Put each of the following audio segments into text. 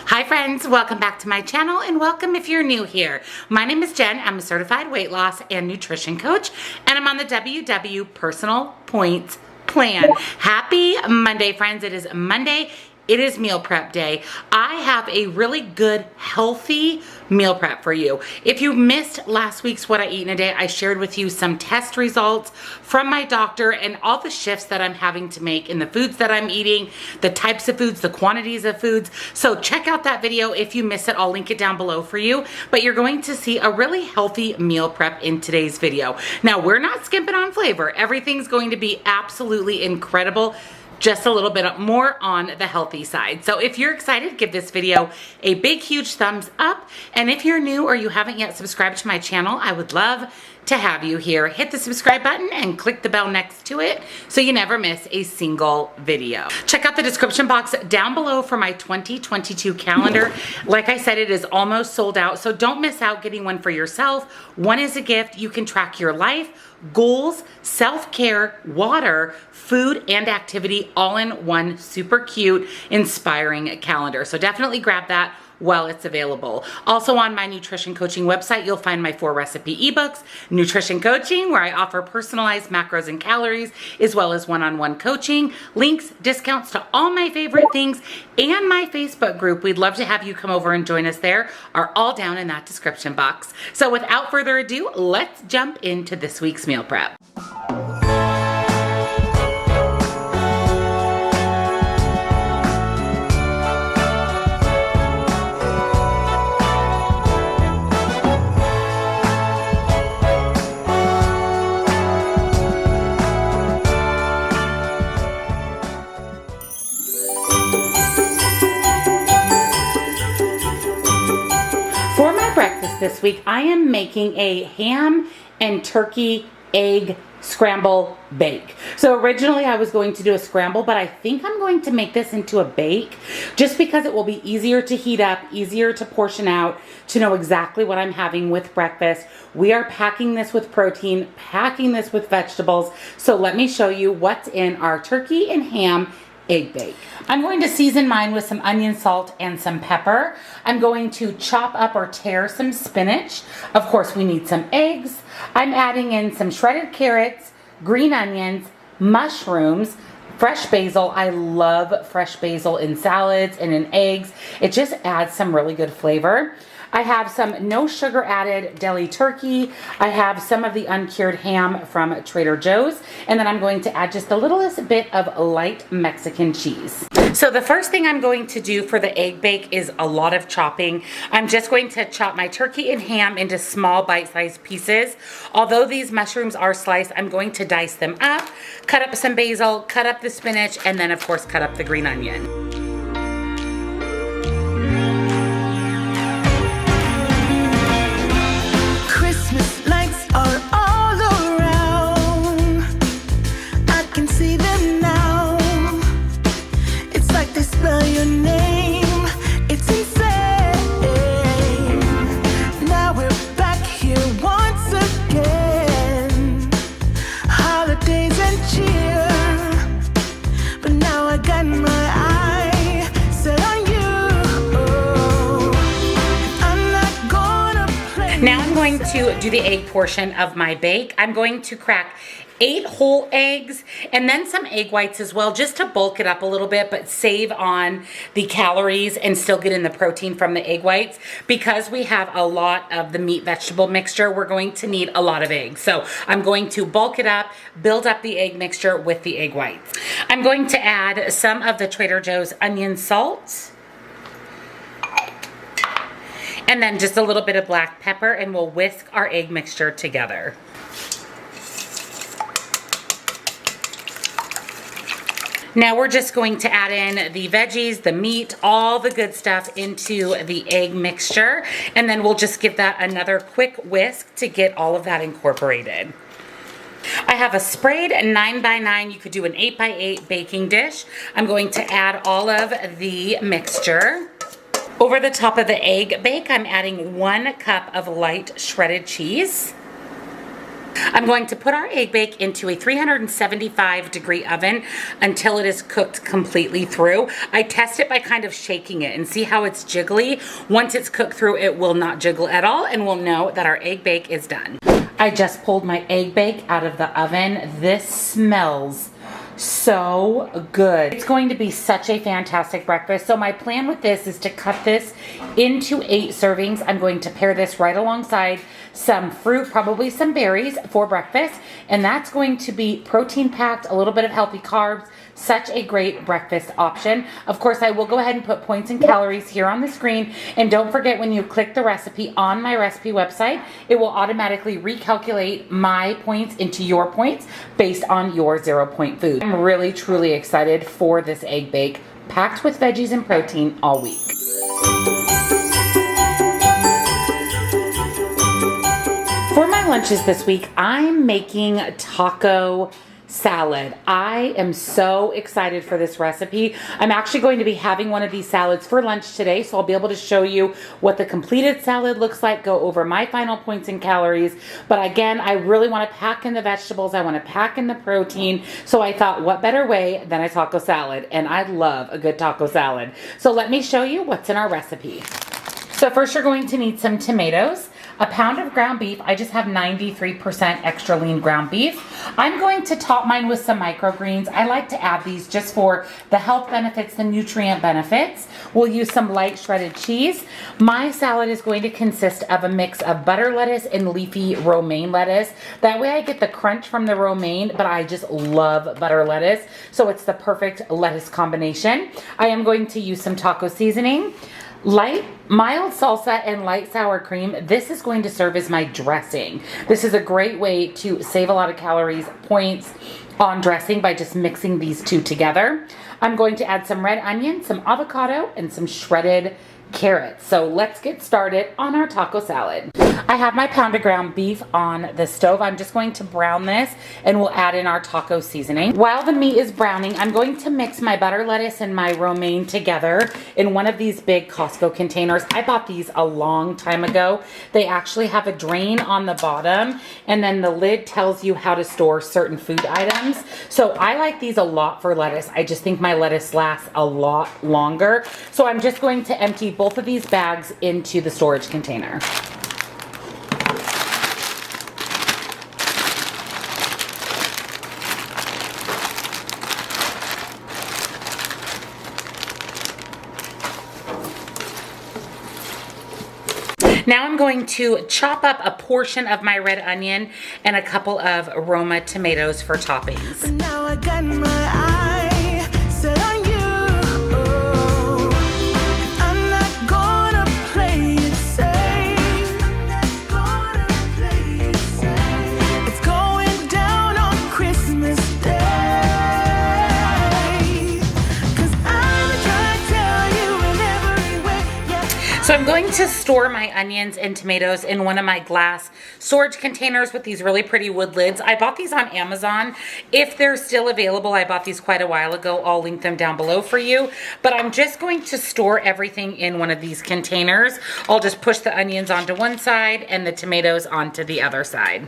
Hi friends, welcome back to my channel and welcome if you're new here. My name is Jen. I'm a certified weight loss and nutrition coach and I'm on the WW Personal Points Plan. Happy Monday friends. It is Monday. It is meal prep day. I have a really good, healthy meal prep for you. If you missed last week's What I Eat in a Day, I shared with you some test results from my doctor and all the shifts that I'm having to make in the foods that I'm eating, the types of foods, the quantities of foods. So check out that video if you miss it. I'll link it down below for you. But you're going to see a really healthy meal prep in today's video. Now, we're not skimping on flavor. Everything's going to be absolutely incredible. Just a little bit more on the healthy side. So if you're excited, give this video a big, huge thumbs up. And if you're new or you haven't yet subscribed to my channel, I would love to have you here. Hit the subscribe button and click the bell next to it so you never miss a single video. Check out the description box down below for my 2022 calendar. Like I said, it is almost sold out, so don't miss out getting one for yourself. One is a gift. You can track your life, goals, self-care, water, food, and activity all in one super cute, inspiring calendar. So definitely grab that while it's available. Also on my nutrition coaching website, you'll find my 4 recipe ebooks, nutrition coaching, where I offer personalized macros and calories, as well as one-on-one coaching, links, discounts to all my favorite things, and my Facebook group. We'd love to have you come over and join us there, are all down in that description box. So without further ado, let's jump into this week's meal prep. For my breakfast this week, I am making a ham and turkey egg scramble bake. So originally I was going to do a scramble, but I think I'm going to make this into a bake just because it will be easier to heat up, easier to portion out, to know exactly what I'm having with breakfast. We are packing this with protein, packing this with vegetables. So let me show you what's in our turkey and ham egg bake. I'm going to season mine with some onion, salt, and some pepper. I'm going to chop up or tear some spinach. Of course, we need some eggs. I'm adding in some shredded carrots, green onions, mushrooms, fresh basil. I love fresh basil in salads and in eggs. It just adds some really good flavor. I have some no sugar added deli turkey. I have some of the uncured ham from Trader Joe's. And then I'm going to add just the littlest bit of light Mexican cheese. So the first thing I'm going to do for the egg bake is a lot of chopping. I'm just going to chop my turkey and ham into small bite-sized pieces. Although these mushrooms are sliced, I'm going to dice them up, cut up some basil, cut up the spinach, and then of course cut up the green onion. Now I'm going to do the egg portion of my bake. I'm going to crack 8 whole eggs and then some egg whites as well, just to bulk it up a little bit, but save on the calories and still get in the protein from the egg whites. Because we have a lot of the meat vegetable mixture, we're going to need a lot of eggs. So I'm going to bulk it up, build up the egg mixture with the egg whites. I'm going to add some of the Trader Joe's onion salt, and then just a little bit of black pepper, and we'll whisk our egg mixture together. Now we're just going to add in the veggies, the meat, all the good stuff into the egg mixture, and then we'll just give that another quick whisk to get all of that incorporated. I have a sprayed 9x9, you could do an 8x8 baking dish. I'm going to add all of the mixture. Over the top of the egg bake, I'm adding 1 cup of light shredded cheese. I'm going to put our egg bake into a 375-degree oven until it is cooked completely through. I test it by kind of shaking it and see how it's jiggly. Once it's cooked through, it will not jiggle at all, and we'll know that our egg bake is done. I just pulled my egg bake out of the oven. This smells so good. It's going to be such a fantastic breakfast. So my plan with this is to cut this into 8 servings. I'm going to pair this right alongside some fruit, probably some berries for breakfast. And that's going to be protein packed, a little bit of healthy carbs, such a great breakfast option. Of course, I will go ahead and put points and calories here on the screen. And don't forget, when you click the recipe on my recipe website, it will automatically recalculate my points into your points based on your 0-point food. I'm really, truly excited for this egg bake packed with veggies and protein all week. For my lunches this week, I'm making taco salad. I am so excited for this recipe. I'm actually going to be having one of these salads for lunch today, so I'll be able to show you what the completed salad looks like, go over my final points and calories. But again, I really want to pack in the vegetables. I want to pack in the protein. So I thought, what better way than a taco salad? And I love a good taco salad. So let me show you what's in our recipe. So first, you're going to need some tomatoes, a pound of ground beef. I just have 93% extra lean ground beef. I'm going to top mine with some microgreens. I like to add these just for the health benefits, the nutrient benefits. We'll use some light shredded cheese. My salad is going to consist of a mix of butter lettuce and leafy romaine lettuce. That way I get the crunch from the romaine, but I just love butter lettuce. So it's the perfect lettuce combination. I am going to use some taco seasoning, mild salsa, and light sour cream. This is going to serve as my dressing. This is a great way to save a lot of calories, points on dressing by just mixing these two together. I'm going to add some red onion, some avocado, and some shredded carrots. So let's get started on our taco salad. I have my pound of ground beef on the stove. I'm just going to brown this and we'll add in our taco seasoning. While the meat is browning, I'm going to mix my butter lettuce and my romaine together in one of these big Costco containers. I bought these a long time ago. They actually have a drain on the bottom, and then the lid tells you how to store certain food items. So I like these a lot for lettuce. I just think my lettuce lasts a lot longer. So I'm just going to empty both of these bags into the storage container. Now I'm going to chop up a portion of my red onion and a couple of Roma tomatoes for toppings. But now I got my eye set on you. I'm not gonna play it safe. It's going down on Christmas Day. 'Cause I'm trying to tell you in every way. Yeah. So I'm going to store my onions and tomatoes in one of my glass storage containers with these really pretty wood lids. I bought these on Amazon. If they're still available, I bought these quite a while ago. I'll link them down below for you. But I'm just going to store everything in one of these containers. I'll just push the onions onto one side and the tomatoes onto the other side.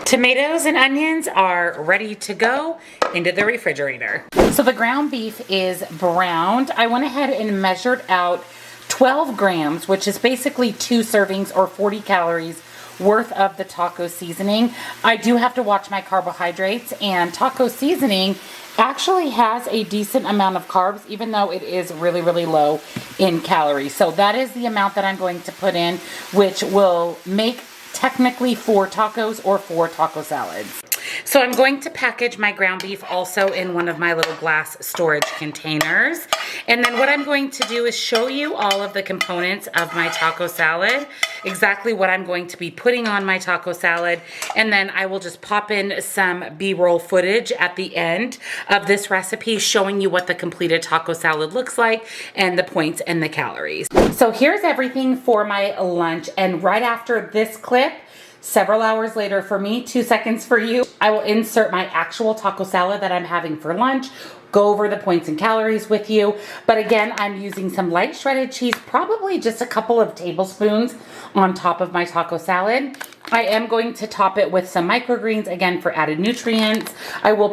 Tomatoes and onions are ready to go into the refrigerator. So the ground beef is browned. I went ahead and measured out 12 grams, which is basically 2 servings or 40 calories worth of the taco seasoning. I do have to watch my carbohydrates, and taco seasoning actually has a decent amount of carbs, even though it is really, really low in calories. So that is the amount that I'm going to put in, which will make technically 4 tacos or 4 taco salads. So I'm going to package my ground beef also in one of my little glass storage containers. And then what I'm going to do is show you all of the components of my taco salad, exactly what I'm going to be putting on my taco salad. And then I will just pop in some B-roll footage at the end of this recipe showing you what the completed taco salad looks like and the points and the calories. So here's everything for my lunch. And right after this clip, several hours later for me, 2 seconds for you, I will insert my actual taco salad that I'm having for lunch go over the points and calories with you. But again, I'm using some light shredded cheese, probably just a couple of tablespoons on top of my taco salad. I am going to top it with some microgreens, again, for added nutrients. I will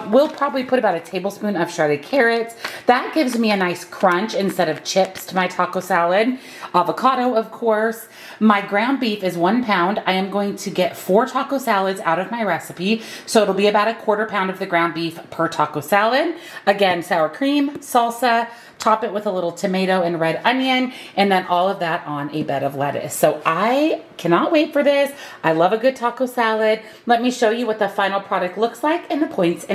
we'll probably put about a tablespoon of shredded carrots. That gives me a nice crunch instead of chips to my taco salad. Avocado, of course. My ground beef is 1 pound. I am going to get 4 taco salads out of my recipe. So it'll be about a 1/4 pound of the ground beef per taco salad. Again, sour cream, salsa, top it with a little tomato and red onion, and then all of that on a bed of lettuce. So I cannot wait for this. I love a good taco salad. Let me show you what the final product looks like and the points.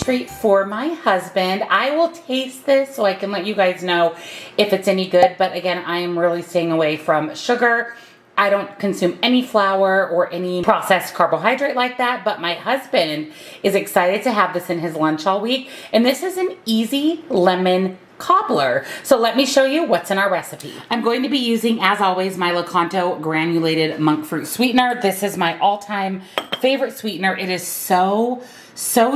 Treat for my husband. I will taste this so I can let you guys know if it's any good, but again, I am really staying away from sugar. I don't consume any flour or any processed carbohydrate like that, but my husband is excited to have this in his lunch all week, and this is an easy lemon cobbler. So let me show you what's in our recipe. I'm going to be using, as always, my LAKANTO granulated monk fruit sweetener. This is my all-time favorite sweetener. It is so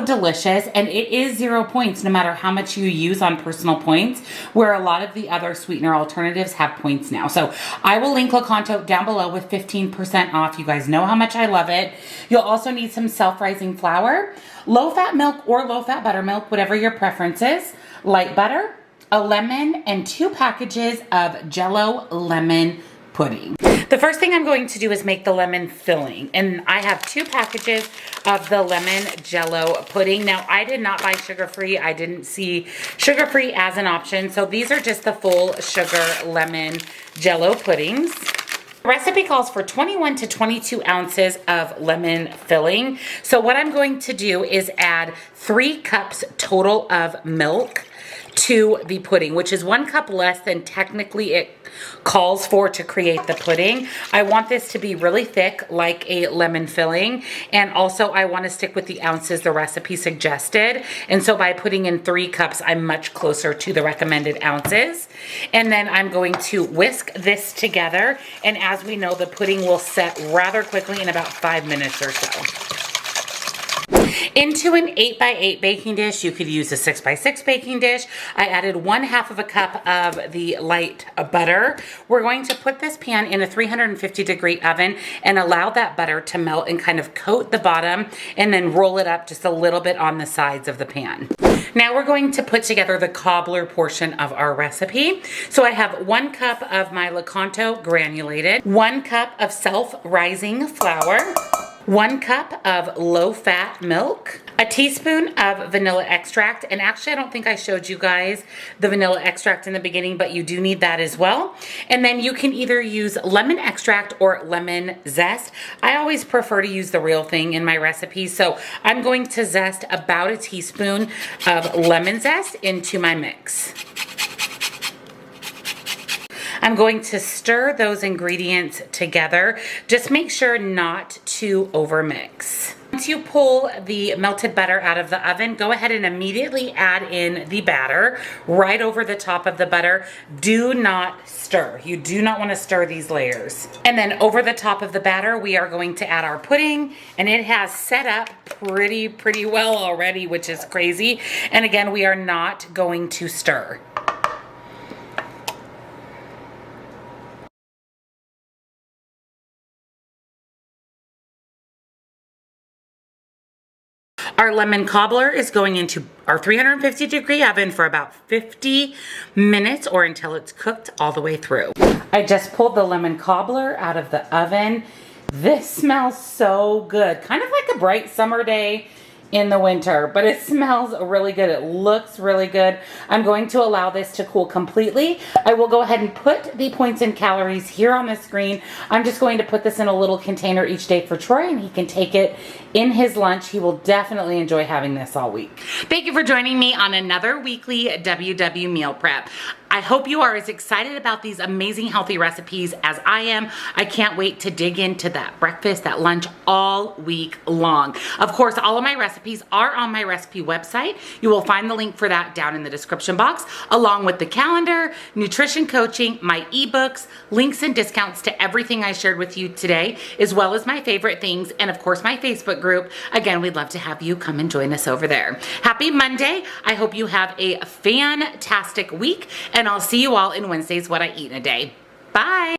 delicious, and it is 0 points no matter how much you use on personal points, where a lot of the other sweetener alternatives have points now. So I will link LAKANTO down below with 15% off. You guys know how much I love it. You'll also need some self-rising flour, low-fat milk or low-fat buttermilk, whatever your preference is, light butter, a lemon, and 2 packages of Jello lemon pudding. The first thing I'm going to do is make the lemon filling, and I have 2 packages of the lemon Jello pudding. Now, I did not buy sugar-free. I didn't see sugar-free as an option, so these are just the full sugar lemon Jello puddings. The recipe calls for 21 to 22 ounces of lemon filling. So what I'm going to do is add 3 cups total of milk to the pudding, which is 1 cup less than technically it calls for to create the pudding. I want this to be really thick, like a lemon filling, and also I want to stick with the ounces the recipe suggested, and so by putting in 3 cups, I'm much closer to the recommended ounces. And then I'm going to whisk this together, and as we know, the pudding will set rather quickly in about 5 minutes or so. Into an 8x8 baking dish, you could use a 6x6 baking dish. I added 1/2 of a cup of the light butter. We're going to put this pan in a 350-degree oven and allow that butter to melt and kind of coat the bottom, and then roll it up just a little bit on the sides of the pan. Now we're going to put together the cobbler portion of our recipe. So I have 1 cup of my LAKANTO granulated, 1 cup of self-rising flour, 1 cup of low-fat milk, a teaspoon of vanilla extract, and actually I don't think I showed you guys the vanilla extract in the beginning, but you do need that as well. And then you can either use lemon extract or lemon zest. I always prefer to use the real thing in my recipes, so I'm going to zest about a teaspoon of lemon zest into my mix. I'm going to stir those ingredients together. Just make sure not to overmix. Once you pull the melted butter out of the oven, go ahead and immediately add in the batter right over the top of the butter. Do not stir. You do not want to stir these layers. And then over the top of the batter, we are going to add our pudding, and it has set up pretty well already, which is crazy. And again, we are not going to stir. Our lemon cobbler is going into our 350-degree oven for about 50 minutes or until it's cooked all the way through. I just pulled the lemon cobbler out of the oven. This smells so good, kind of like a bright summer day in the winter, but it smells really good. It looks really good. I'm going to allow this to cool completely. I will go ahead and put the points and calories here on the screen. I'm just going to put this in a little container each day for Troy, and he can take it in his lunch. He will definitely enjoy having this all week. Thank you for joining me on another weekly WW Meal Prep. I hope you are as excited about these amazing healthy recipes as I am. I can't wait to dig into that breakfast, that lunch all week long. Of course, all of my recipes are on my recipe website. You will find the link for that down in the description box, along with the calendar, nutrition coaching, my ebooks, links and discounts to everything I shared with you today, as well as my favorite things, and of course my Facebook group. Again, we'd love to have you come and join us over there. Happy Monday. I hope you have a fantastic week, and I'll see you all in Wednesday's What I Eat in a Day. Bye.